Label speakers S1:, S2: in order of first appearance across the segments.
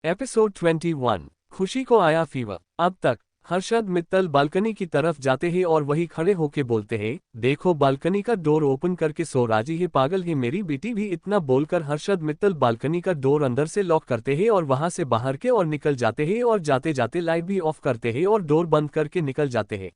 S1: Episode 21। खुशी को आया फीवर। अब तक हर्षद मित्तल बालकनी की तरफ जाते हैं और वही खड़े होके बोलते हैं, देखो बालकनी का डोर ओपन करके सो राजी है, पागल है मेरी बेटी भी। इतना बोलकर हर्षद मित्तल बालकनी का डोर अंदर से लॉक करते हैं और वहां से बाहर के और निकल जाते हैं और जाते जाते लाइट भी ऑफ करते हैं और डोर बंद करके निकल जाते हैं।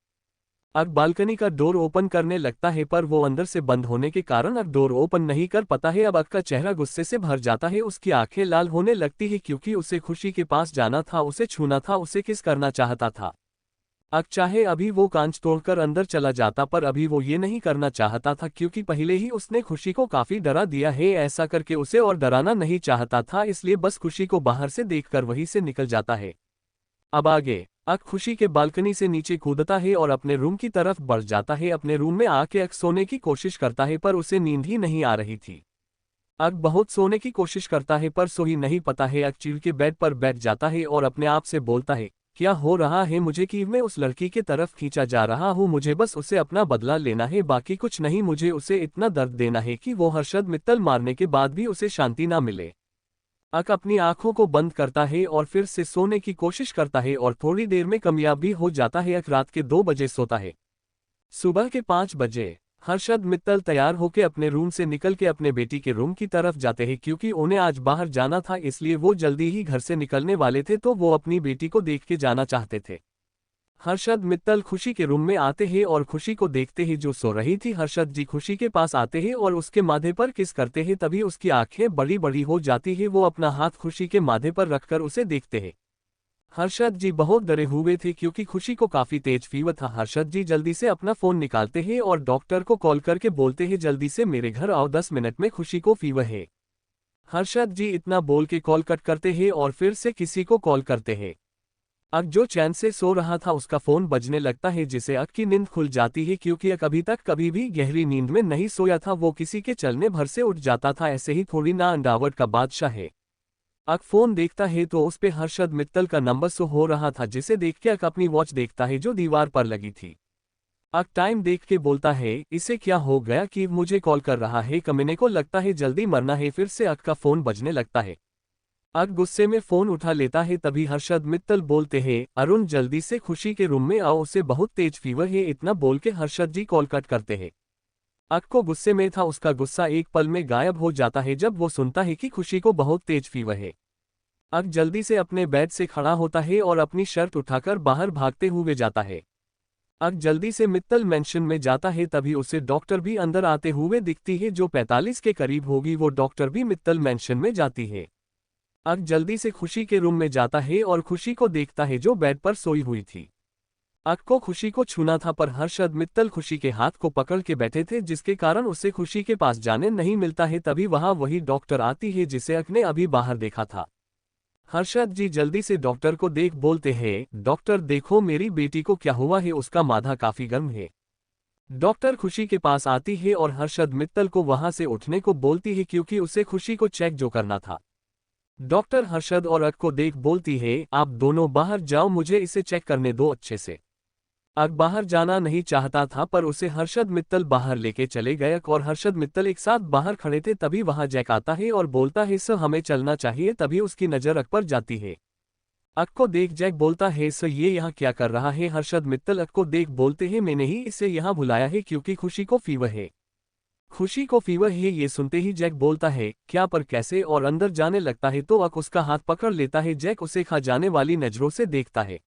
S1: अक बालकनी का डोर ओपन करने लगता है पर वो अंदर से बंद होने के कारण अक डोर ओपन नहीं कर पाता है। अब अक का चेहरा गुस्से से भर जाता है, उसकी आंखें लाल होने लगती है क्योंकि उसे खुशी के पास जाना था, उसे छूना था, उसे किस करना चाहता था। अक चाहे अभी वो कांच तोड़कर अंदर चला जाता पर अभी वो ये नहीं करना चाहता था क्योंकि पहले ही उसने खुशी को काफी डरा दिया है। ऐसा करके उसे और डराना नहीं चाहता था, इसलिए बस खुशी को बाहर से देखकर वहीं से निकल जाता है। अब आगे अक खुशी के बालकनी से नीचे कूदता है और अपने रूम की तरफ बढ़ जाता है। अपने रूम में आके अक सोने की कोशिश करता है पर उसे नींद ही नहीं आ रही थी। अक बहुत सोने की कोशिश करता है पर सो ही नहीं पाता है। अक चिढ़ के बेड पर बैठ जाता है और अपने आप से बोलता है, क्या हो रहा है मुझे कि मैं उस लड़की के तरफ खींचा जा रहा हूँ, मुझे बस उसे अपना बदला लेना है, बाकी कुछ नहीं। मुझे उसे इतना दर्द देना है कि वो हर्षद मित्तल मारने के बाद भी उसे शांति ना मिले। अक अपनी आंखों को बंद करता है और फिर से सोने की कोशिश करता है और थोड़ी देर में कामयाब भी हो जाता है। अक रात के 2 बजे सोता है। सुबह के 5 बजे हर्षद मित्तल तैयार होकर अपने रूम से निकल के अपने बेटी के रूम की तरफ जाते हैं क्योंकि उन्हें आज बाहर जाना था, इसलिए वो जल्दी ही घर से निकलने वाले थे, तो वो अपनी बेटी को देख के जाना चाहते थे। हर्षद मित्तल खुशी के रूम में आते हैं और खुशी को देखते हैं जो सो रही थी। हर्षद जी खुशी के पास आते हैं और उसके माथे पर किस करते हैं, तभी उसकी आंखें बड़ी बड़ी हो जाती है। वो अपना हाथ खुशी के माथे पर रखकर उसे देखते हैं। हर्षद जी बहुत डरे हुए थे क्योंकि खुशी को काफी तेज फीवर था। हर्षद जी जल्दी से अपना फोन निकालते हैं और डॉक्टर को कॉल करके बोलते हैं, जल्दी से मेरे घर आओ, 10 मिनट में खुशी को फीवर है। हर्षद जी इतना बोल के कॉल कट करते हैं और फिर से किसी को कॉल करते हैं। अक जो चैन से सो रहा था उसका फोन बजने लगता है, जिसे अक की नींद खुल जाती है क्योंकि अक अभी तक कभी भी गहरी नींद में नहीं सोया था। वो किसी के चलने भर से उठ जाता था, ऐसे ही थोड़ी ना अंडावट का बादशाह है। अक फोन देखता है तो उस पे हर्षद मित्तल का नंबर शो हो रहा था, जिसे देख के अक अपनी वॉच देखता है जो दीवार पर लगी थी। अक टाइम देख के बोलता है, इसे क्या हो गया कि मुझे कॉल कर रहा है, कमीने को लगता है जल्दी मरना है। फिर से अक का फोन बजने लगता है। अक गुस्से में फोन उठा लेता है, तभी हर्षद मित्तल बोलते हैं, अरुण जल्दी से खुशी के रूम में आओ, उसे बहुत तेज फीवर है। इतना बोल के हर्षद जी कॉल कट करते हैं। अक को गुस्से में था, उसका गुस्सा एक पल में गायब हो जाता है जब वो सुनता है कि खुशी को बहुत तेज फीवर है। अक जल्दी से अपने बेड से खड़ा होता है और अपनी शर्ट उठाकर बाहर भागते हुए जाता है। अक जल्दी से मित्तल मेंशन में जाता है, तभी उसे डॉक्टर भी अंदर आते हुए दिखती है जो 45 के करीब होगी। वो डॉक्टर भी मित्तल मेंशन में जाती है। अक जल्दी से खुशी के रूम में जाता है और खुशी को देखता है जो बेड पर सोई हुई थी। अक को खुशी को छूना था पर हर्षद मित्तल खुशी के हाथ को पकड़ के बैठे थे, जिसके कारण उसे खुशी के पास जाने नहीं मिलता है। तभी वहां वही डॉक्टर आती है जिसे अक ने अभी बाहर देखा था। हर्षद जी जल्दी से डॉक्टर को देख बोलते हैं, डॉक्टर देखो मेरी बेटी को क्या हुआ है, उसका माथा काफी गर्म है। डॉक्टर खुशी के पास आती है और हर्षद मित्तल को वहां से उठने को बोलती है क्योंकि उसे खुशी को चेक जो करना था। डॉक्टर हर्षद और अक को देख बोलती है, आप दोनों बाहर जाओ, मुझे इसे चेक करने दो अच्छे से। अक बाहर जाना नहीं चाहता था पर उसे हर्षद मित्तल बाहर लेके चले गए। अक और हर्षद मित्तल एक साथ बाहर खड़े थे, तभी वहां जैक आता है और बोलता है, सर हमें चलना चाहिए। तभी उसकी नजर अक पर जाती है। अक को देख जैक बोलता है, सर ये यहाँ क्या कर रहा है। हर्षद मित्तल अक को देख बोलते हैं, मैंने ही इसे यहाँ बुलाया है क्योंकि खुशी को फीवर है। खुशी को फीवर है ये सुनते ही जैक बोलता है, क्या पर कैसे, और अंदर जाने लगता है तो अक उसका हाथ पकड़ लेता है। जैक उसे खा जाने वाली नजरों से देखता है।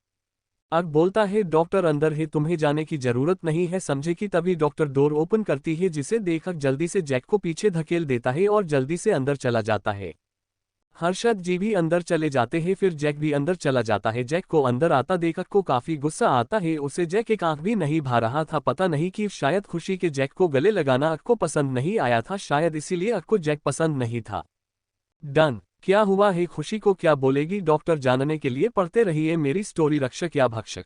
S1: अक बोलता है, डॉक्टर अंदर है, तुम्हें जाने की जरूरत नहीं है समझे कि। तभी डॉक्टर डोर ओपन करती है, जिसे देख अक जल्दी से जैक को पीछे धकेल देता है और जल्दी से अंदर चला जाता है। हर्षद जी भी अंदर चले जाते हैं, फिर जैक भी अंदर चला जाता है। जैक को अंदर आता देख अक को काफी गुस्सा आता है, उसे जैक एक आंख भी नहीं भा रहा था। पता नहीं कि शायद खुशी के जैक को गले लगाना अक को पसंद नहीं आया था, शायद इसीलिए अक को जैक पसंद नहीं था। डन। क्या हुआ है, खुशी को क्या बोलेगी डॉक्टर, जानने के लिए पढ़ते रहिए मेरी स्टोरी रक्षक या भक्षक।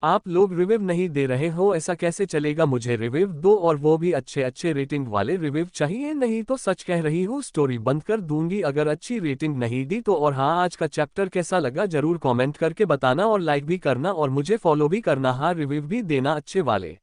S1: आप लोग रिव्यू नहीं दे रहे हो, ऐसा कैसे चलेगा, मुझे रिव्यू दो और वो भी अच्छे अच्छे रेटिंग वाले रिव्यू चाहिए, नहीं तो सच कह रही हूँ स्टोरी बंद कर दूंगी अगर अच्छी रेटिंग नहीं दी तो। और हाँ, आज का चैप्टर कैसा लगा जरूर कमेंट करके बताना और लाइक भी करना और मुझे फॉलो भी करना, हाँ रिव्यू भी देना अच्छे वाले।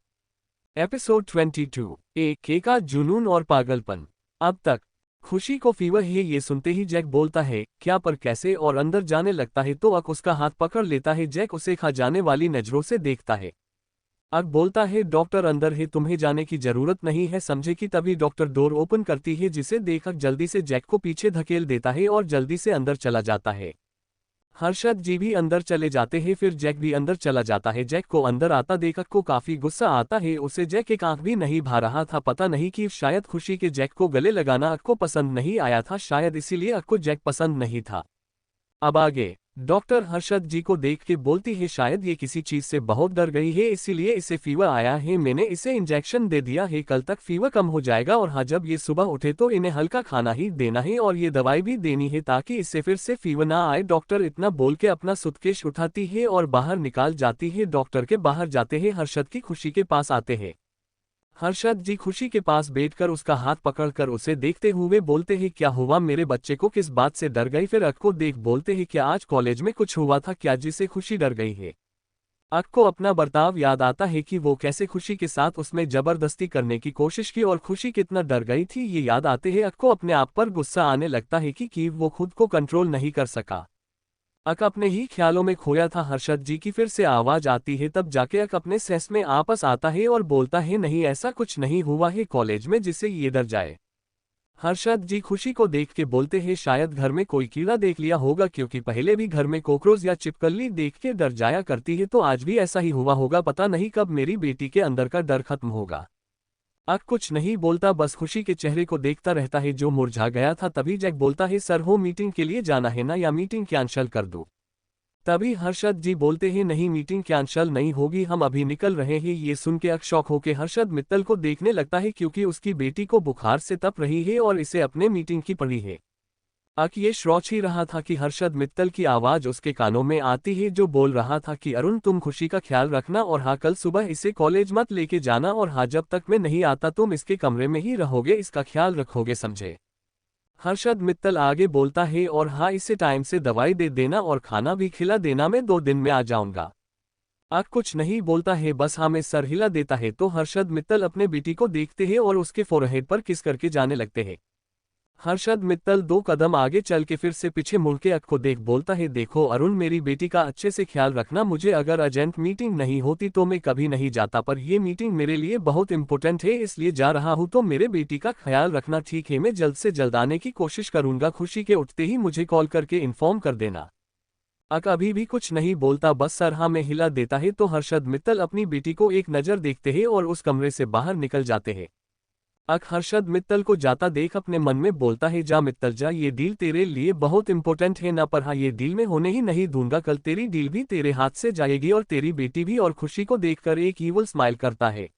S1: एपिसोड 22, एक के का जुनून और पागलपन। अब तक खुशी को फीवर है ये सुनते ही जैक बोलता है क्या पर कैसे और अंदर जाने लगता है तो अक उसका हाथ पकड़ लेता है। जैक उसे खा जाने वाली नजरों से देखता है। अक बोलता है डॉक्टर अंदर है तुम्हें जाने की जरूरत नहीं है समझे कि तभी डॉक्टर डोर ओपन करती है जिसे देख अक जल्दी से जैक को पीछे धकेल देता है और जल्दी से अंदर चला जाता है। हर्षद जी भी अंदर चले जाते हैं फिर जैक भी अंदर चला जाता है। जैक को अंदर आता देख अक को काफी गुस्सा आता है। उसे जैक एक आंख भी नहीं भा रहा था। पता नहीं कि शायद खुशी के जैक को गले लगाना अक को पसंद नहीं आया था शायद इसीलिए अक को जैक पसंद नहीं था। अब आगे डॉक्टर हर्षद जी को देख के बोलती है शायद ये किसी चीज से बहुत डर गई है इसीलिए इसे फीवर आया है। मैंने इसे इंजेक्शन दे दिया है कल तक फीवर कम हो जाएगा और हाँ जब ये सुबह उठे तो इन्हें हल्का खाना ही देना है और ये दवाई भी देनी है ताकि इससे फिर से फीवर ना आए। डॉक्टर इतना बोल के अपना सूटकेस उठाती है और बाहर निकाल जाती है। डॉक्टर के बाहर जाते हैं हर्षद की खुशी के पास आते हैं। हर्षद जी खुशी के पास बैठकर उसका हाथ पकड़कर उसे देखते हुए बोलते हैं क्या हुआ मेरे बच्चे को किस बात से डर गई। फिर अक को देख बोलते हैं क्या आज कॉलेज में कुछ हुआ था क्या जिसे खुशी डर गई है। अक को अपना बर्ताव याद आता है कि वो कैसे खुशी के साथ उसमें जबरदस्ती करने की कोशिश की और खुशी कितना डर गई थी ये याद आते हैं। अक को अपने आप पर गुस्सा आने लगता है कि वो खुद को कंट्रोल नहीं कर सका। अक अपने ही ख्यालों में खोया था। हर्षद जी की फिर से आवाज आती है तब जाके अक अपने सेंस में आपस आता है और बोलता है नहीं ऐसा कुछ नहीं हुआ है कॉलेज में जिससे ये डर जाए। हर्षद जी खुशी को देख के बोलते हैं शायद घर में कोई कीड़ा देख लिया होगा क्योंकि पहले भी घर में कॉकरोच या छिपकली देख के डर जाया करती है तो आज भी ऐसा ही हुआ होगा। पता नहीं कब मेरी बेटी के अंदर का डर खत्म होगा। अक कुछ नहीं बोलता बस खुशी के चेहरे को देखता रहता है जो मुरझा गया था। तभी जैक बोलता है सर हो मीटिंग के लिए जाना है ना या मीटिंग कैंसल कर दूं। तभी हर्षद जी बोलते हैं नहीं मीटिंग कैंसल नहीं होगी हम अभी निकल रहे हैं। ये सुन के अक शॉक होके हर्षद मित्तल को देखने लगता है क्योंकि उसकी बेटी को बुखार से तप रही है और इसे अपने मीटिंग की पड़ी है। अक ये सोच ही रहा था कि हर्षद मित्तल की आवाज उसके कानों में आती है जो बोल रहा था कि अरुण तुम खुशी का ख्याल रखना और हाँ कल सुबह इसे कॉलेज मत लेके जाना और हाँ जब तक मैं नहीं आता तुम इसके कमरे में ही रहोगे इसका ख्याल रखोगे समझे। हर्षद मित्तल आगे बोलता है और हाँ इसे टाइम से दवाई दे देना और खाना भी खिला देना मैं 2 दिन में आ जाऊंगा। अक कुछ नहीं बोलता है बस हाँ में सर हिला देता है तो हर्षद मित्तल अपने बेटी को देखते हैं और उसके फोरहेड पर किस करके जाने लगते हैं। हर्षद मित्तल 2 कदम आगे चल के फिर से पीछे मुड़ के अक को देख बोलता है देखो अरुण मेरी बेटी का अच्छे से ख्याल रखना मुझे अगर अर्जेंट मीटिंग नहीं होती तो मैं कभी नहीं जाता पर ये मीटिंग मेरे लिए बहुत इंपॉर्टेंट है इसलिए जा रहा हूँ तो मेरे बेटी का ख्याल रखना ठीक है मैं जल्द से जल्द आने की कोशिश करूंगा। खुशी के उठते ही मुझे कॉल करके इन्फॉर्म कर देना। अक अभी भी कुछ नहीं बोलता बस सर हाँ में हिला देता है तो हर्षद मित्तल अपनी बेटी को एक नज़र देखते हैं और उस कमरे से बाहर निकल जाते हैं। अक हर्षद मित्तल को जाता देख अपने मन में बोलता है जा मित्तल जा ये डील तेरे लिए बहुत इंपॉर्टेंट है ना पर हाँ ये डील में होने ही नहीं दूंगा कल तेरी डील भी तेरे हाथ से जाएगी और तेरी बेटी भी। और खुशी को देखकर एक ईवल स्माइल करता है।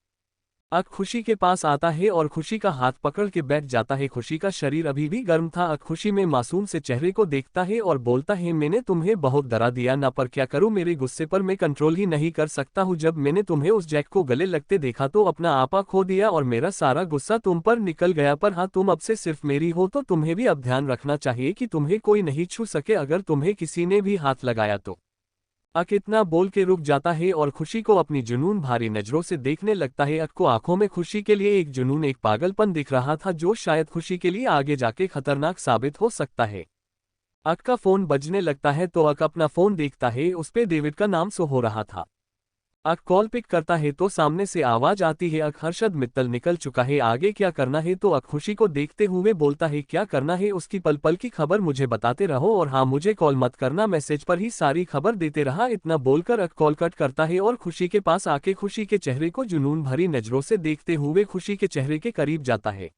S1: अक खुशी के पास आता है और खुशी का हाथ पकड़ के बैठ जाता है। खुशी का शरीर अभी भी गर्म था। अक खुशी में मासूम से चेहरे को देखता है और बोलता है मैंने तुम्हें बहुत डरा दिया ना पर क्या करूं मेरे गुस्से पर मैं कंट्रोल ही नहीं कर सकता हूं। जब मैंने तुम्हें उस जैक को गले लगते देखा तो अपना आपा खो दिया और मेरा सारा गुस्सा तुम पर निकल गया। पर हाँ तुम अब से सिर्फ मेरी हो तो तुम्हें भी अब ध्यान रखना चाहिए कि तुम्हें कोई नहीं छू सके अगर तुम्हें किसी ने भी हाथ लगाया तो। अक इतना बोल के रुक जाता है और खुशी को अपनी जुनून भारी नजरों से देखने लगता है। अक को आंखों में खुशी के लिए एक जुनून एक पागलपन दिख रहा था जो शायद खुशी के लिए आगे जाके खतरनाक साबित हो सकता है। अक का फोन बजने लगता है तो अक अपना फोन देखता है उस पे डेविड का नाम शो हो रहा था। अक कॉल पिक करता है तो सामने से आवाज आती है अक हर्षद मित्तल निकल चुका है आगे क्या करना है। तो अक खुशी को देखते हुए बोलता है क्या करना है उसकी पल पल की खबर मुझे बताते रहो और हाँ मुझे कॉल मत करना मैसेज पर ही सारी खबर देते रहा। इतना बोलकर अक कॉल कट करता है और खुशी के पास आके खुशी के चेहरे को जुनून भरी नजरों से देखते हुए खुशी के चेहरे के करीब जाता है।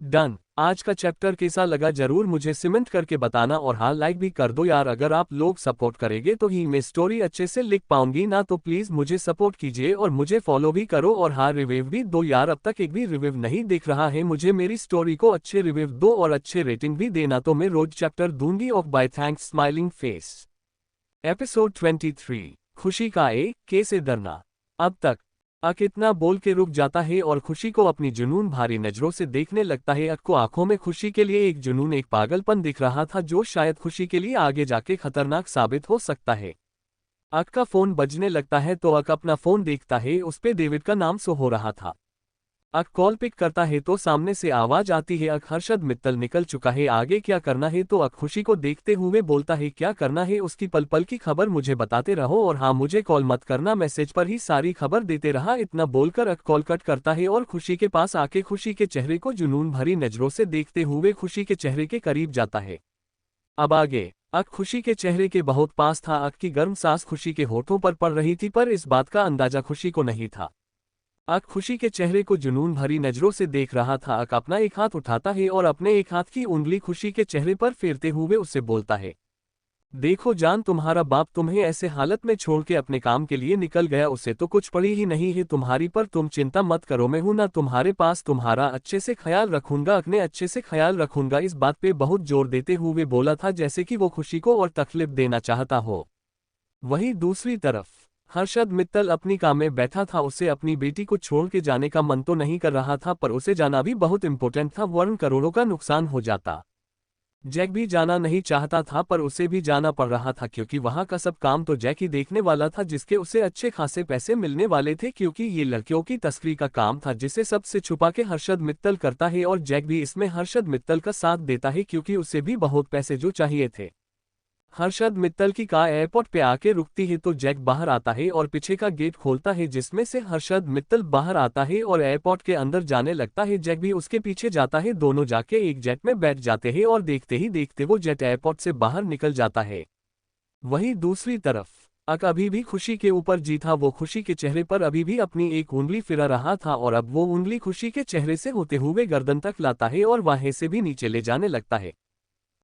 S1: डन। आज का चैप्टर कैसा लगा जरूर मुझे कमेंट करके बताना और हाँ लाइक भी कर दो यार। अगर आप लोग सपोर्ट करेंगे तो ही मैं स्टोरी अच्छे से लिख पाऊंगी ना तो प्लीज मुझे सपोर्ट कीजिए और मुझे फॉलो भी करो और हाँ रिव्यू भी दो यार। अब तक एक भी रिव्यू नहीं दिख रहा है मुझे मेरी स्टोरी को अच्छे रिव्यू दो और अच्छे रेटिंग भी देना तो मैं रोज चैप्टर दूंगी। Off bye thanks smiling face. Episode 23 खुशी का कैसे डरना। अब तक अक इतना बोल के रुक जाता है और खुशी को अपनी जुनून भारी नजरों से देखने लगता है। अक को आंखों में खुशी के लिए एक जुनून एक पागलपन दिख रहा था जो शायद खुशी के लिए आगे जाके खतरनाक साबित हो सकता है। अक का फोन बजने लगता है तो अक अपना फोन देखता है उस पे डेविड का नाम शो हो रहा था। अक कॉल पिक करता है तो सामने से आवाज आती है, अक हर्षद मित्तल निकल चुका है, आगे क्या करना है? तो अक खुशी को देखते हुए बोलता है, क्या करना है उसकी पल पल की खबर मुझे बताते रहो, और हाँ मुझे कॉल मत करना, मैसेज पर ही सारी खबर देते रहा। इतना बोलकर अक कॉल कट करता है और खुशी के पास आके खुशी के चेहरे को जुनून भरी नजरों से देखते हुए खुशी के चेहरे के करीब जाता है। अब आगे अक खुशी के चेहरे के बहुत पास था। अक की गर्म सांस खुशी के होठों पर पड़ रही थी, पर इस बात का अंदाजा खुशी को नहीं था। अक खुशी के चेहरे को जुनून भरी नजरों से देख रहा था। अक अपना एक हाथ उठाता है और अपने एक हाथ की उंगली खुशी के चेहरे पर फेरते हुए उससे बोलता है, देखो जान, तुम्हारा बाप तुम्हें ऐसे हालत में छोड़ के अपने काम के लिए निकल गया, उसे तो कुछ पड़ी ही नहीं है तुम्हारी, पर तुम चिंता मत करो, मैं हूं ना तुम्हारे पास, तुम्हारा अच्छे से ख्याल रखूंगा, अपने अच्छे से ख्याल रखूंगा। इस बात पे बहुत जोर देते हुए बोला था जैसे कि वो खुशी को और तकलीफ देना चाहता हो। वहीं दूसरी तरफ हर्षद मित्तल अपनी काम में बैठा था। उसे अपनी बेटी को छोड़ के जाने का मन तो नहीं कर रहा था, पर उसे जाना भी बहुत इंपॉर्टेंट था, वरन करोड़ों का नुकसान हो जाता। जैक भी जाना नहीं चाहता था, पर उसे भी जाना पड़ रहा था, क्योंकि वहां का सब काम तो जैक ही देखने वाला था, जिसके उसे अच्छे खासे पैसे मिलने वाले थे, क्योंकि ये लड़कियों की तस्करी का काम था जिसे सबसे छुपा के हर्षद मित्तल करता है, और जैक भी इसमें हर्षद मित्तल का साथ देता है, क्योंकि उसे भी बहुत पैसे जो चाहिए थे। हर्षद मित्तल की कार एयरपोर्ट पे आके रुकती है तो जैक बाहर आता है और पीछे का गेट खोलता है, जिसमें से हर्षद मित्तल बाहर आता है और एयरपोर्ट के अंदर जाने लगता है। जैक भी उसके पीछे जाता है, दोनों जाके एक जेट में बैठ जाते हैं और देखते ही देखते वो जेट एयरपोर्ट से बाहर निकल जाता है। वहीं दूसरी तरफ अक अभी भी खुशी के ऊपर जी था। वो खुशी के चेहरे पर अभी भी अपनी एक उंगली फिरा रहा था, और अब वो उंगली खुशी के चेहरे से होते हुए गर्दन तक लाता है और वहां से भी नीचे ले जाने लगता है।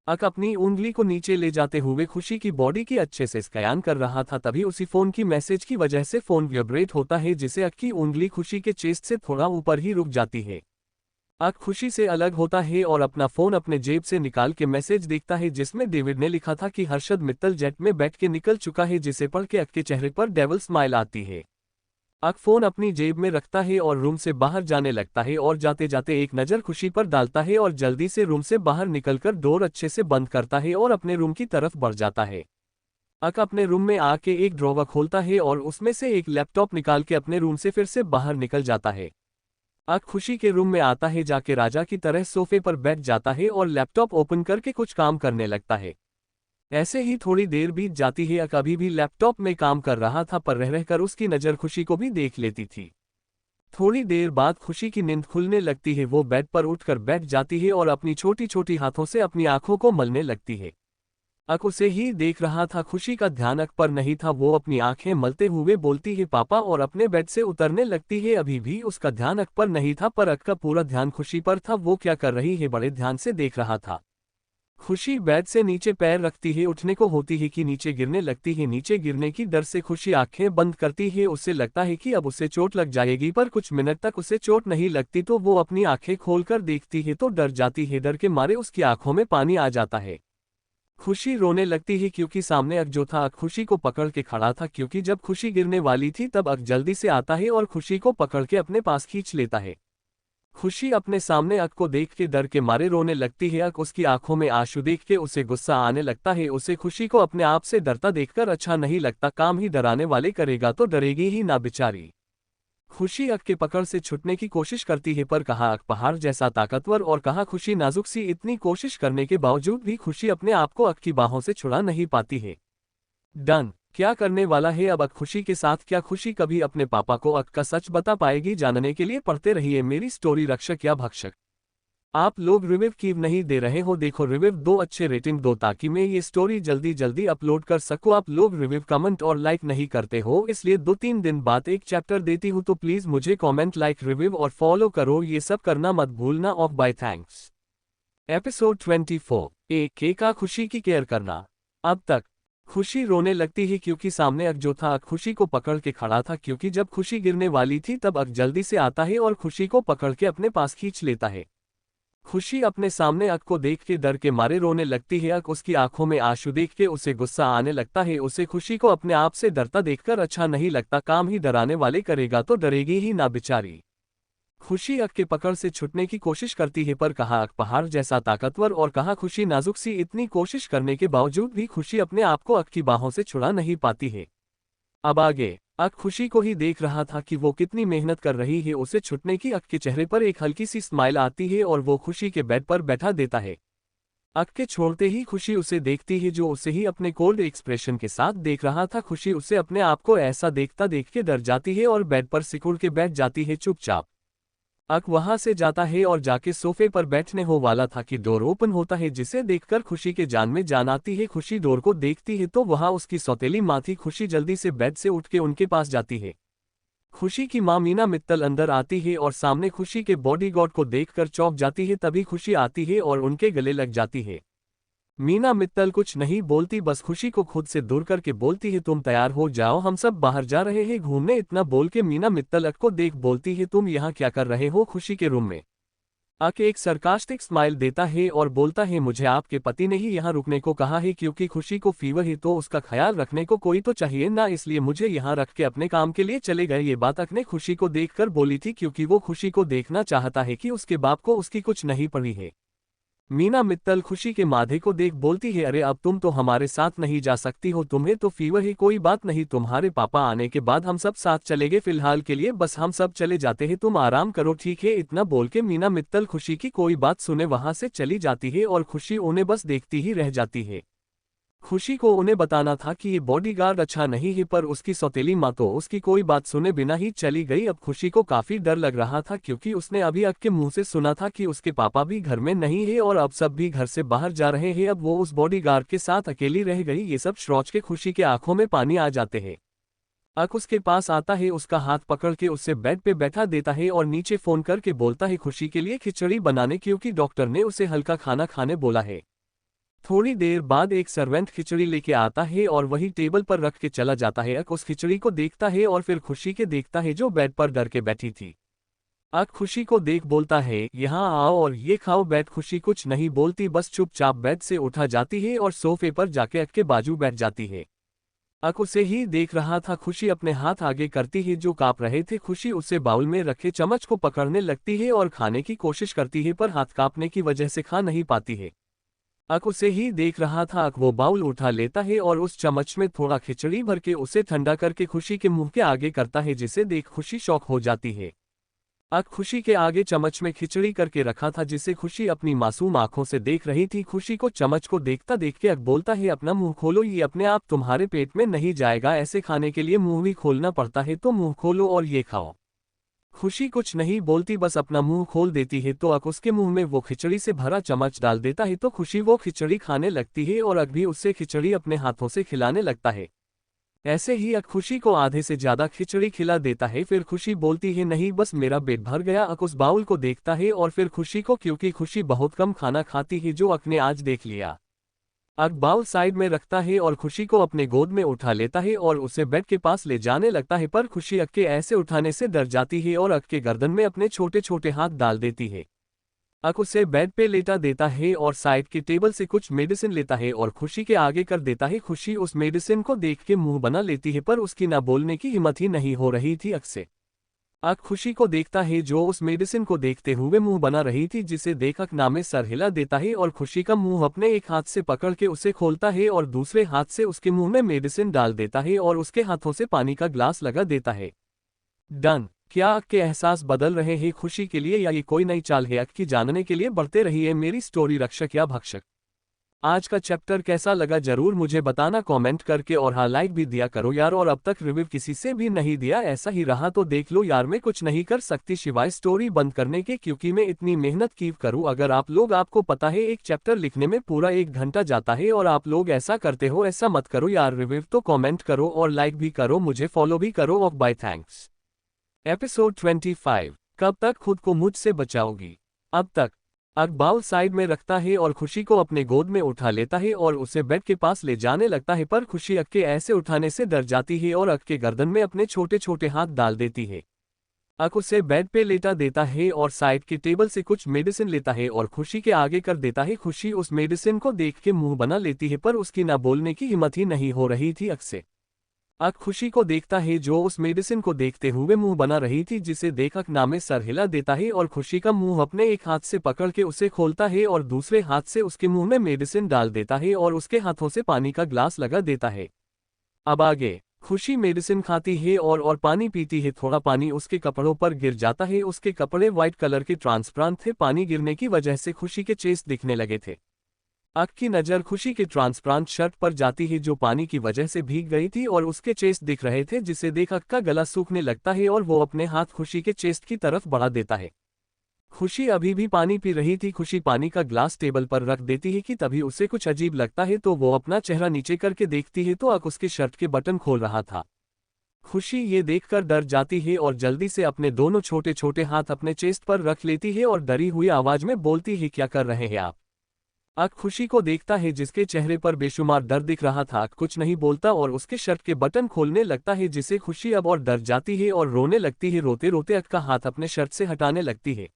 S1: अक अपनी उंगली को नीचे ले जाते हुए खुशी की बॉडी की अच्छे से स्कैन कर रहा था, तभी उसी फोन की मैसेज की वजह से फोन वाइब्रेट होता है, जिसे अक की उंगली खुशी के चेस्ट से थोड़ा ऊपर ही रुक जाती है। अक खुशी से अलग होता है और अपना फोन अपने जेब से निकाल के मैसेज देखता है, जिसमें डेविड ने लिखा था कि हर्षद मित्तल जेट में बैठ के निकल चुका है, जिसे पढ़ के अक के चेहरे पर डेविल स्माइल आती है। अक फोन अपनी जेब में रखता है और रूम से बाहर जाने लगता है, और जाते जाते एक नज़र खुशी पर डालता है और जल्दी से रूम से बाहर निकलकर डोर अच्छे से बंद करता है और अपने रूम की तरफ बढ़ जाता है। अक अपने रूम में आके एक ड्रॉवर खोलता है और उसमें से एक लैपटॉप निकाल के अपने रूम से फिर से बाहर निकल जाता है। अक खुशी के रूम में आता है, जाके राजा की तरह सोफे पर बैठ जाता है और लैपटॉप ओपन करके कुछ काम करने लगता है। ऐसे ही थोड़ी देर बीत जाती है। अक अभी भी लैपटॉप में काम कर रहा था, पर रह रहकर उसकी नज़र खुशी को भी देख लेती थी। थोड़ी देर बाद खुशी की नींद खुलने लगती है, वो बेड पर उठकर बैठ जाती है और अपनी छोटी छोटी हाथों से अपनी आंखों को मलने लगती है। अक उसे ही देख रहा था, खुशी का ध्यान अक पर नहीं था। वो अपनी आंखें मलते हुए बोलती है पापा, और अपने बेड से उतरने लगती है। अभी भी उसका ध्यान अक पर नहीं था, पर अक का पूरा ध्यान खुशी पर था। वो क्या कर रही है बड़े ध्यान से देख रहा था। खुशी बेड से नीचे पैर रखती है, उठने को होती है कि नीचे गिरने लगती है। नीचे गिरने की डर से खुशी आंखें बंद करती है। उसे लगता है कि अब उसे चोट लग जाएगी, पर कुछ मिनट तक उसे चोट नहीं लगती, तो वो अपनी आंखें खोलकर देखती है तो डर जाती है। डर के मारे उसकी आंखों में पानी आ जाता है। खुशी रोने लगती है, क्योंकि सामने अक जो था अक खुशी को पकड़ के खड़ा था, क्योंकि जब खुशी गिरने वाली थी तब अक जल्दी से आता है और खुशी को पकड़ के अपने पास खींच लेता है। खुशी अपने सामने अक को देख के डर के मारे रोने लगती है। अक उसकी आंखों में आंसू देख के उसे गुस्सा आने लगता है। उसे खुशी को अपने आप से डरता देखकर अच्छा नहीं लगता। काम ही डराने वाले करेगा तो डरेगी ही ना बेचारी। खुशी अक के पकड़ से छुटने की कोशिश करती है, पर कहाँ अक पहाड़ जैसा ताकतवर और कहाँ खुशी नाजुक सी। इतनी कोशिश करने के बावजूद भी खुशी अपने आप को अक की बाहों से छुड़ा नहीं पाती है। डन। क्या करने वाला है अब अक खुशी के साथ? क्या खुशी कभी अपने पापा को अक का सच बता पाएगी? जानने के लिए पढ़ते रहिए मेरी स्टोरी रक्षक या भक्षक। आप लोग रिव्यू क्यों नहीं दे रहे हो? देखो रिव्यू दो, अच्छे रेटिंग दो, ताकि मैं ये स्टोरी जल्दी जल्दी अपलोड कर सकूं। आप लोग रिव्यू कमेंट और लाइक नहीं करते हो, इसलिए 2-3 दिन बाद एक चैप्टर देती हूं, तो प्लीज मुझे कमेंट, लाइक, रिव्यू और फॉलो करो, ये सब करना मत भूलना। Off bye thanks. एपिसोड 24 ए के का खुशी की केयर करना। अब तक खुशी रोने लगती है, क्योंकि सामने अक जो था अक खुशी को पकड़ के खड़ा था, क्योंकि जब खुशी गिरने वाली थी तब अक जल्दी से आता है और खुशी को पकड़ के अपने पास खींच लेता है। खुशी अपने सामने अक को देख के डर के मारे रोने लगती है। अक उसकी आंखों में आंसू देख के उसे गुस्सा आने लगता है। उसे खुशी को अपने आप से डरता देखकर अच्छा नहीं लगता। काम ही डराने वाले करेगा तो डरेगी ही ना बेचारी। खुशी अक के पकड़ से छुटने की कोशिश करती है, पर कहाँ अक पहाड़ जैसा ताकतवर और कहाँ खुशी नाजुक सी। इतनी कोशिश करने के बावजूद भी खुशी अपने आप को अक की बाहों से छुड़ा नहीं पाती है। अब आगे अक खुशी को ही देख रहा था कि वो कितनी मेहनत कर रही है। उसे छुटने की अक के चेहरे पर एक हल्की सी स्माइल आती है और वो खुशी के बेड पर बैठा देता है। अक के छोड़ते ही खुशी उसे देखती है, जो उसे ही अपने कोल्ड एक्सप्रेशन के साथ देख रहा था। खुशी उसे अपने आप को ऐसा देखता देख के डर जाती है और बेड पर सिकुड़ के बैठ जाती है चुपचाप। अक वहां से जाता है और जाके सोफे पर बैठने हो वाला था कि डोर ओपन होता है, जिसे देखकर खुशी के जान में जान आती है। खुशी डोर को देखती है तो वहां उसकी सौतेली माँ थी। खुशी जल्दी से बेड से उठ के उनके पास जाती है। खुशी की मां मीना मित्तल अंदर आती है और सामने खुशी के बॉडीगार्ड को देखकर चौंक जाती है। तभी खुशी आती है और उनके गले लग जाती है। मीना मित्तल कुछ नहीं बोलती, बस खुशी को खुद से दूर करके बोलती है, तुम तैयार हो जाओ, हम सब बाहर जा रहे हैं घूमने। इतना बोल के मीना मित्तल अक को देख बोलती है, तुम यहाँ क्या कर रहे हो खुशी के रूम में। अक एक सरकास्टिक स्माइल देता है और बोलता है, मुझे आपके पति ने ही यहाँ रुकने को कहा है, क्योंकि खुशी को फीवर है तो उसका ख्याल रखने को कोई तो चाहिए ना, इसलिए मुझे यहाँ रख के अपने काम के लिए चले गए। ये बात अक ने खुशी को देखकर बोली थी, क्योंकि वो खुशी को देखना चाहता है कि उसके बाप को उसकी कुछ नहीं पड़ी है। मीना मित्तल खुशी के माधे को देख बोलती है, अरे अब तुम तो हमारे साथ नहीं जा सकती हो, तुम्हें तो फीवर है, कोई बात नहीं, तुम्हारे पापा आने के बाद हम सब साथ चलेंगे, फिलहाल के लिए बस हम सब चले जाते हैं, तुम आराम करो ठीक है। इतना बोल के मीना मित्तल खुशी की कोई बात सुने वहां से चली जाती है और खुशी उन्हें बस देखती ही रह जाती है। खुशी को उन्हें बताना था कि ये बॉडीगार्ड अच्छा नहीं है, पर उसकी सौतेली माँ तो उसकी कोई बात सुने बिना ही चली गई। अब खुशी को काफी डर लग रहा था, क्योंकि उसने अभी अक के मुंह से सुना था कि उसके पापा भी घर में नहीं है और अब सब भी घर से बाहर जा रहे हैं। अब वो उस बॉडीगार्ड के साथ अकेली रह गई। ये सब सोच के खुशी के आंखों में पानी आ जाते हैं। अक उसके पास आता है, उसका हाथ पकड़ के उससे बेड पे बैठा देता है और नीचे फोन करके बोलता है खुशी के लिए खिचड़ी बनाने, क्योंकि डॉक्टर ने उसे हल्का खाना खाने बोला है। थोड़ी देर बाद एक सर्वेंट खिचड़ी लेके आता है और वही टेबल पर रख के चला जाता है। अक उस खिचड़ी को देखता है और फिर खुशी के देखता है, जो बेड पर डर के बैठी थी। अक खुशी को देख बोलता है, यहाँ आओ और ये खाओ। बेड खुशी कुछ नहीं बोलती, बस चुपचाप बेड से उठा जाती है और सोफे पर जाके अक के बाजू बैठ जाती है। अक उसे ही देख रहा था। खुशी अपने हाथ आगे करती है जो कांप रहे थे। खुशी उसे बाउल में रखे चम्मच को पकड़ने लगती है और खाने की कोशिश करती है, पर हाथ कांपने की वजह से खा नहीं पाती है। अक उसे ही देख रहा था। अक वो बाउल उठा लेता है और उस चम्मच में थोड़ा खिचड़ी भर के उसे ठंडा करके खुशी के मुंह के आगे करता है, जिसे देख खुशी शॉक हो जाती है। अक खुशी के आगे चम्मच में खिचड़ी करके रखा था, जिसे खुशी अपनी मासूम आंखों से देख रही थी। खुशी को चम्मच को देखता देख के अक बोलता है, अपना मुंह खोलो, ये अपने आप तुम्हारे पेट में नहीं जाएगा, ऐसे खाने के लिए मुंह भी खोलना पड़ता है, तो मुंह खोलो और ये खाओ। खुशी कुछ नहीं बोलती, बस अपना मुंह खोल देती है तो अक उसके मुंह में वो खिचड़ी से भरा चम्मच डाल देता है, तो खुशी वो खिचड़ी खाने लगती है और अक भी उससे खिचड़ी अपने हाथों से खिलाने लगता है। ऐसे ही अक खुशी को आधे से ज्यादा खिचड़ी खिला देता है। फिर खुशी बोलती है, नहीं बस मेरा पेट भर गया। अक उस बाउल को देखता है और फिर खुशी को, क्योंकि खुशी बहुत कम खाना खाती है, जो अक ने आज देख लिया। अक बाउल साइड में रखता है और खुशी को अपने गोद में उठा लेता है और उसे बेड के पास ले जाने लगता है, पर खुशी अक के ऐसे उठाने से डर जाती है और अक के गर्दन में अपने छोटे छोटे हाथ डाल देती है। अक उसे बेड पे लेटा देता है और साइड की टेबल से कुछ मेडिसिन लेता है और खुशी के आगे कर देता है। खुशी उस मेडिसिन को देख के मुंह बना लेती है, पर उसकी ना बोलने की हिम्मत ही नहीं हो रही थी अक से। अक खुशी को देखता है, जो उस मेडिसिन को देखते हुए मुंह बना रही थी, जिसे देख अक ना में सर हिला देता है और खुशी का मुंह अपने एक हाथ से पकड़ के उसे खोलता है और दूसरे हाथ से उसके मुंह में मेडिसिन डाल देता है और उसके हाथों से पानी का ग्लास लगा देता है। डन। क्या अक के एहसास बदल रहे हैं खुशी के लिए, या ये कोई नई चाल है? अक की जानने के लिए बढ़ते रहिए मेरी स्टोरी रक्षक या भक्षक। आज का चैप्टर कैसा लगा जरूर मुझे बताना कमेंट करके, और हाँ लाइक भी दिया करो यार। और अब तक रिव्यू किसी से भी नहीं दिया, ऐसा ही रहा तो देख लो यार, मैं कुछ नहीं कर सकती सिवाय स्टोरी बंद करने के, क्योंकि मैं इतनी मेहनत की करूँ। अगर आप लोग, आपको पता है एक चैप्टर लिखने में पूरा 1 घंटा जाता है और आप लोग ऐसा करते हो, ऐसा मत करो यार। रिव्यू तो कॉमेंट करो और लाइक भी करो, मुझे फॉलो भी करो। और बाय थैंक्स। एपिसोड 25। कब तक खुद को मुझसे बचाओगी? अब तक। अक बाउल साइड में रखता है और खुशी को अपने गोद में उठा लेता है और उसे बेड के पास ले जाने लगता है, पर खुशी अक के ऐसे उठाने से डर जाती है और अक के गर्दन में अपने छोटे छोटे हाथ डाल देती है। अक उसे बेड पे लेटा देता है और साइड की टेबल से कुछ मेडिसिन लेता है और खुशी के आगे कर देता है। खुशी उस मेडिसिन को देख के मुंह बना लेती है, पर उसकी ना बोलने की हिम्मत ही नहीं हो रही थी अक से। अक खुशी को देखता है, जो उस मेडिसिन को देखते हुए मुंह बना रही थी, जिसे देख अक ना में सर हिला देता है और खुशी का मुंह अपने एक हाथ से पकड़ के उसे खोलता है और दूसरे हाथ से उसके मुंह में मेडिसिन डाल देता है और उसके हाथों से पानी का ग्लास लगा देता है। अब आगे खुशी मेडिसिन खाती है और पानी पीती है। थोड़ा पानी उसके कपड़ों पर गिर जाता है। उसके कपड़े व्हाइट कलर के ट्रांसपेरेंट थे। पानी गिरने की वजह से खुशी के चेस्ट दिखने लगे थे। अक की नज़र खुशी के ट्रांसपेरेंट शर्ट पर जाती है जो पानी की वजह से भीग गई थी और उसके चेस्ट दिख रहे थे, जिसे देख अक का गला सूखने लगता है और वो अपने हाथ खुशी के चेस्ट की तरफ बढ़ा देता है। खुशी अभी भी पानी पी रही थी। खुशी पानी का ग्लास टेबल पर रख देती है कि तभी उसे कुछ अजीब लगता है तो वो अपना चेहरा नीचे करके देखती है तो अक उसके शर्ट के बटन खोल रहा था। खुशी ये देखकर डर जाती है और जल्दी से अपने दोनों छोटे छोटे हाथ अपने चेस्ट पर रख लेती है और डरी हुई आवाज में बोलती है, क्या कर रहे हैं आप? अक खुशी को देखता है जिसके चेहरे पर बेशुमार डर दिख रहा था। अक कुछ नहीं बोलता और उसके शर्ट के बटन खोलने लगता है, जिसे खुशी अब और डर जाती है और रोने लगती है। रोते रोते अक का हाथ अपने शर्ट से हटाने लगती है।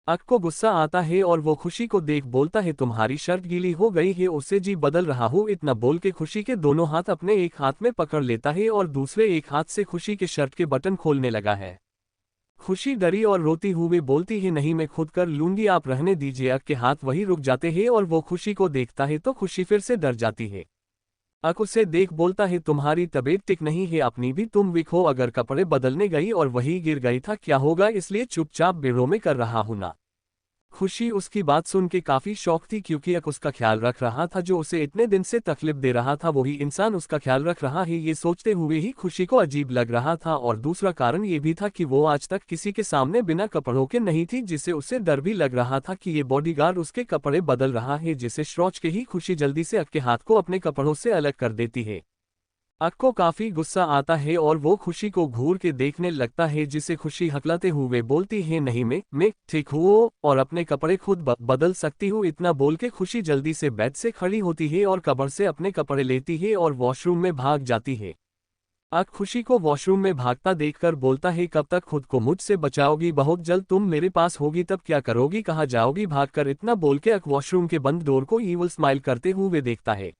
S1: अक को गुस्सा आता है और वो खुशी को देख बोलता है, तुम्हारी शर्ट गीली हो गई है, उससे जी बदल रहा हूँ। इतना बोल के खुशी के दोनों हाथ अपने एक हाथ में पकड़ लेता है और दूसरे एक हाथ से खुशी के शर्ट के बटन खोलने लगा है। खुशी डरी और रोती हुई बोलती है, नहीं मैं खुद कर लूंगी, आप रहने दीजिए। अक के हाथ वहीं रुक जाते हैं और वो खुशी को देखता है तो खुशी फिर से डर जाती है। अक उसे देख बोलता है, तुम्हारी तबीयत ठीक नहीं है, अपनी भी तुम वीक हो। अगर कपड़े बदलने गई और वही गिर गई था क्या होगा, इसलिए चुपचाप बेड़ों में कर रहा हूं ना। खुशी उसकी बात सुन के काफी शौक थी क्योंकि अक उसका ख्याल रख रहा था। जो उसे इतने दिन से तकलीफ दे रहा था वही इंसान उसका ख्याल रख रहा है, ये सोचते हुए ही खुशी को अजीब लग रहा था। और दूसरा कारण ये भी था कि वो आज तक किसी के सामने बिना कपड़ों के नहीं थी, जिससे उसे डर भी लग रहा था कि ये बॉडीगार्ड उसके कपड़े बदल रहा है, जिसे सोच के ही खुशी जल्दी से अक के हाथ को अपने कपड़ों से अलग कर देती है। अक को काफी गुस्सा आता है और वो खुशी को घूर के देखने लगता है, जिसे खुशी हकलाते हुए बोलती है, नहीं मैं ठीक हूँ और अपने कपड़े खुद बदल सकती हूँ। इतना बोल के खुशी जल्दी से बेड से खड़ी होती है और कबर्ड से अपने कपड़े लेती है और वॉशरूम में भाग जाती है। अक खुशी को वॉशरूम में भागता देखकर बोलता है, कब तक खुद को मुझसे बचाओगी? बहुत जल्द तुम मेरे पास होगी, तब क्या करोगी, कहाँ जाओगी भागकर? इतना बोल के अक वॉशरूम के बंद डोर को ईविल स्माइल करते हुए देखता है।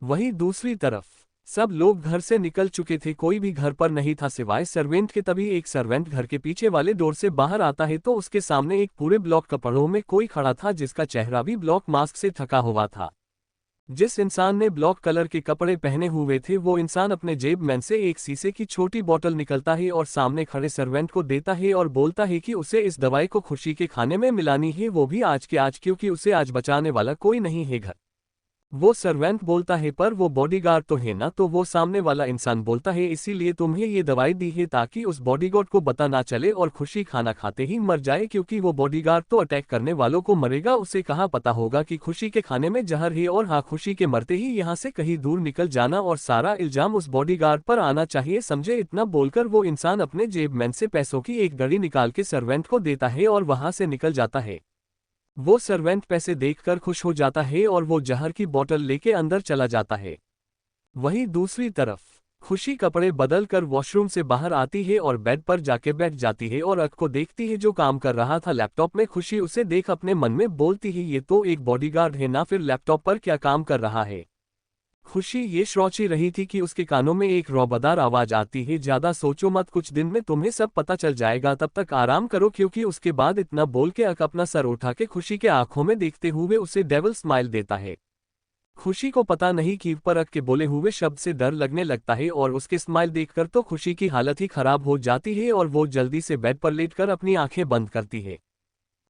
S1: वहीं दूसरी तरफ सब लोग घर से निकल चुके थे, कोई भी घर पर नहीं था सिवाय सर्वेंट के। तभी एक सर्वेंट घर के पीछे वाले डोर से बाहर आता है तो उसके सामने एक पूरे ब्लॉक कपड़ों में कोई खड़ा था, जिसका चेहरा भी ब्लॉक मास्क से ढका हुआ था। जिस इंसान ने ब्लॉक कलर के कपड़े पहने हुए थे वो इंसान अपने जेब में से एक शीशे की छोटी बोतल निकलता है और सामने खड़े सर्वेंट को देता है और बोलता है कि उसे इस दवाई को खुशी के खाने में मिलानी है, वो भी आज के आज, क्योंकि उसे आज बचाने वाला कोई नहीं है घर। वो सर्वेंट बोलता है, पर वो बॉडीगार्ड तो है ना? तो वो सामने वाला इंसान बोलता है, इसीलिए तुम्हें ये दवाई दी है ताकि उस बॉडीगार्ड को पता ना चले और खुशी खाना खाते ही मर जाए, क्योंकि वो बॉडीगार्ड तो अटैक करने वालों को मरेगा, उसे कहाँ पता होगा कि खुशी के खाने में जहर है। और हाँ, खुशी के मरते ही यहाँ से कहीं दूर निकल जाना और सारा इल्जाम उस बॉडीगार्ड पर आना चाहिए, समझे? इतना बोलकर वो इंसान अपने जेब में से पैसों की एक घड़ी निकाल के सर्वेंट को देता है और वहां से निकल जाता है। वो सर्वेंट पैसे देखकर खुश हो जाता है और वो जहर की बोतल लेके अंदर चला जाता है। वहीं दूसरी तरफ खुशी कपड़े बदल कर वॉशरूम से बाहर आती है और बेड पर जाके बैठ जाती है और अक को देखती है जो काम कर रहा था लैपटॉप में। खुशी उसे देख अपने मन में बोलती है, ये तो एक बॉडीगार्ड है ना, फिर लैपटॉप पर क्या काम कर रहा है? खुशी ये सोच ही रही थी कि उसके कानों में एक रौबदार आवाज आती है, ज्यादा सोचो मत, कुछ दिन में तुम्हें सब पता चल जाएगा, तब तक आराम करो। क्योंकि उसके बाद इतना बोल के अक अपना सर उठा के खुशी के आंखों में देखते हुए उसे डेविल स्माइल देता है। खुशी को पता नहीं कि पर अक के बोले हुए शब्द से डर लगने लगता है और उसके स्माइल देखकर तो खुशी की हालत ही खराब हो जाती है और वो जल्दी से बेड पर लेटकर अपनी आंखें बंद करती है।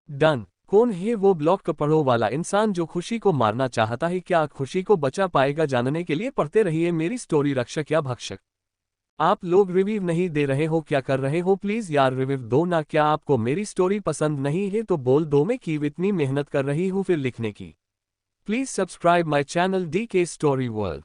S1: डन। कौन है वो ब्लॉक कपड़ों वाला इंसान जो खुशी को मारना चाहता है? क्या खुशी को बचा पाएगा? जानने के लिए पढ़ते रहिए मेरी स्टोरी रक्षक या भक्षक। आप लोग रिव्यू नहीं दे रहे हो, क्या कर रहे हो? प्लीज यार रिव्यू दो ना। क्या आपको मेरी स्टोरी पसंद नहीं है तो बोल दो, मैं क्यों इतनी मेहनत कर रही हूँ फिर लिखने की। Please subscribe my channel DK story world.